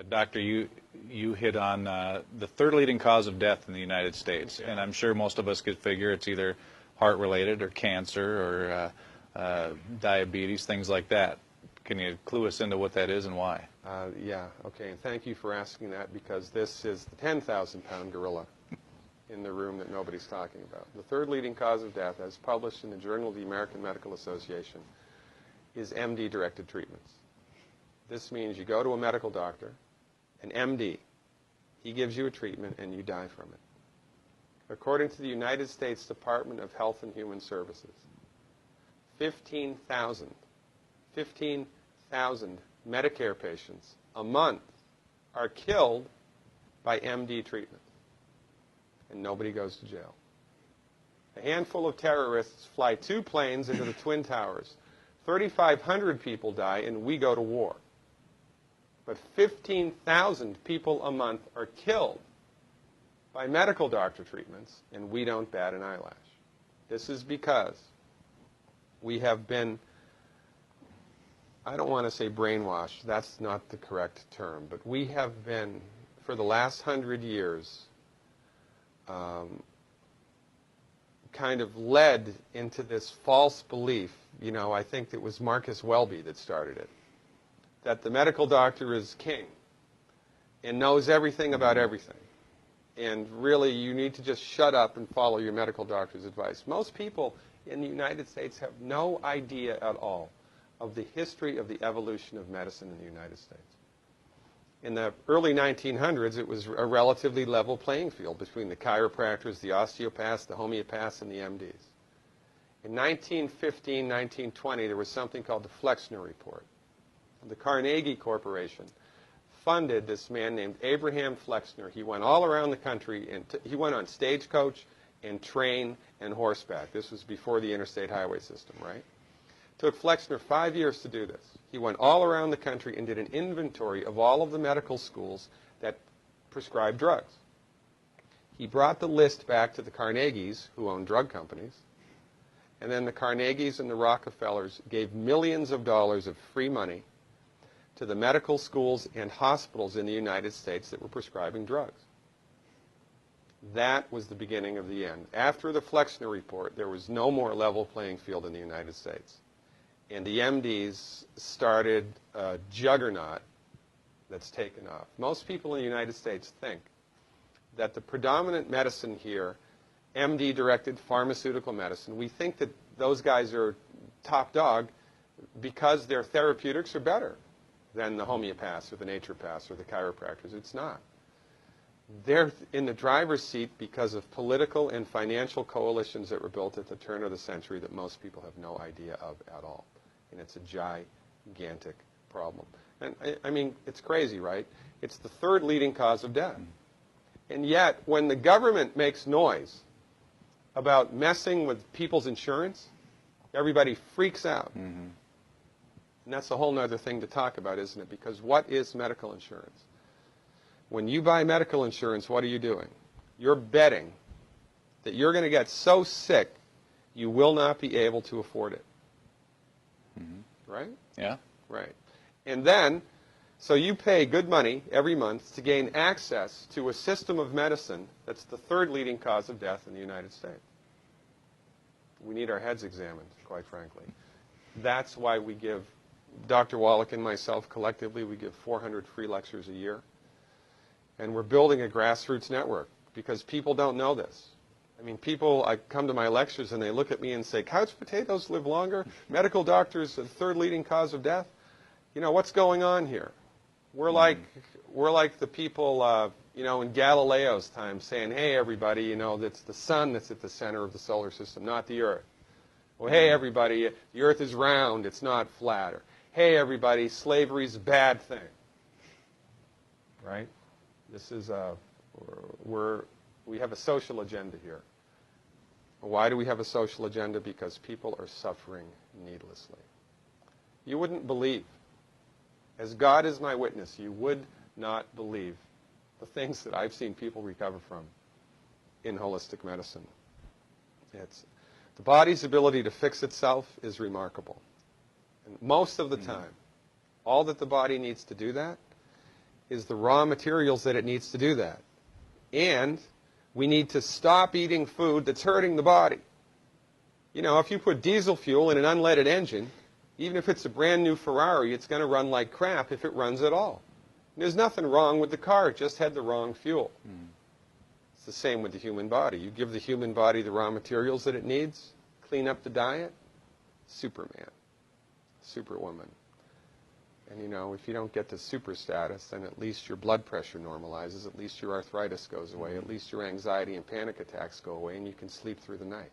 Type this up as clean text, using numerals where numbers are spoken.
Doctor, you hit on the third leading cause of death in the United States, and I'm sure most of us could figure it's either heart-related or cancer or diabetes, things like that. Can you clue us into what that is and why? Yeah, okay, and thank you for asking that, because this is the 10,000-pound gorilla in the room that nobody's talking about. The third leading cause of death, as published in the Journal of the American Medical Association, is MD-directed treatments. This means you go to a medical doctor, an MD. He gives you a treatment and you die from it. According to the United States Department of Health and Human Services, 15,000 Medicare patients a month are killed by MD treatment, and nobody goes to jail. A handful of terrorists fly 2 planes into the Twin Towers. 3,500 people die, and we go to war. But 15,000 people a month are killed by medical doctor treatments, and we don't bat an eyelash. This is because we have been, I don't want to say brainwashed, that's not the correct term, but we have been, for the last 100 years, kind of led into this false belief. You know, I think it was Marcus Welby that started it, that the medical doctor is king and knows everything about everything. And really, you need to just shut up and follow your medical doctor's advice. Most people in the United States have no idea at all of the history of the evolution of medicine in the United States. In the early 1900s, it was a relatively level playing field between the chiropractors, the osteopaths, the homeopaths, and the MDs. In 1915, 1920, there was something called the Flexner Report. The Carnegie Corporation funded this man named Abraham Flexner. He went all around the country, and he went on stagecoach and train and horseback. This was before the interstate highway system, right? It took Flexner 5 years to do this. He went all around the country and did an inventory of all of the medical schools that prescribed drugs. He brought the list back to the Carnegies, who owned drug companies, and then the Carnegies and the Rockefellers gave millions of dollars of free money to the medical schools and hospitals in the United States that were prescribing drugs. That was the beginning of the end. After the Flexner Report, there was no more level playing field in the United States. And the MDs started a juggernaut that's taken off. Most people in the United States think that the predominant medicine here, MD-directed pharmaceutical medicine, we think that those guys are top dog because their therapeutics are better than the homeopaths or the naturopaths or the chiropractors. It's not. They're in the driver's seat because of political and financial coalitions that were built at the turn of the century that most people have no idea of at all. And it's a gigantic problem. And I mean, it's crazy, right? It's the third leading cause of death. And yet, when the government makes noise about messing with people's insurance, everybody freaks out. And that's a whole other thing to talk about, isn't it? Because what is medical insurance? When you buy medical insurance, what are you doing? You're betting that you're going to get so sick you will not be able to afford it. Right? Yeah. Right. And then, so you pay good money every month to gain access to a system of medicine that's the third leading cause of death in the United States. We need our heads examined, quite frankly. That's why we give, Dr. Wallach and myself collectively, we give 400 free lectures a year. And we're building a grassroots network because people don't know this. I mean, people, I come to my lectures and they look at me and say, couch potatoes live longer? Medical doctors, the third leading cause of death? You know, what's going on here? We're like the people, you know, in Galileo's time saying, hey, everybody, you know, it's the sun that's at the center of the solar system, not the Earth. Well, hey, everybody, the Earth is round, it's not flat. Or, hey, everybody, slavery's a bad thing. Right? This is we have a social agenda here. Why do we have a social agenda? Because people are suffering needlessly. You wouldn't believe, as God is my witness, you would not believe the things that I've seen people recover from in holistic medicine. The body's ability to fix itself is remarkable. And most of the time, all that the body needs to do that is the raw materials that it needs to do that. And we need to stop eating food that's hurting the body. You know, if you put diesel fuel in an unleaded engine, even if it's a brand new Ferrari, it's going to run like crap if it runs at all. And there's nothing wrong with the car, it just had the wrong fuel. It's the same with the human body. You give the human body the raw materials that it needs, clean up the diet, Superman, Superwoman. And you know, if you don't get to super status, then at least your blood pressure normalizes, at least your arthritis goes away, at least your anxiety and panic attacks go away, and you can sleep through the night.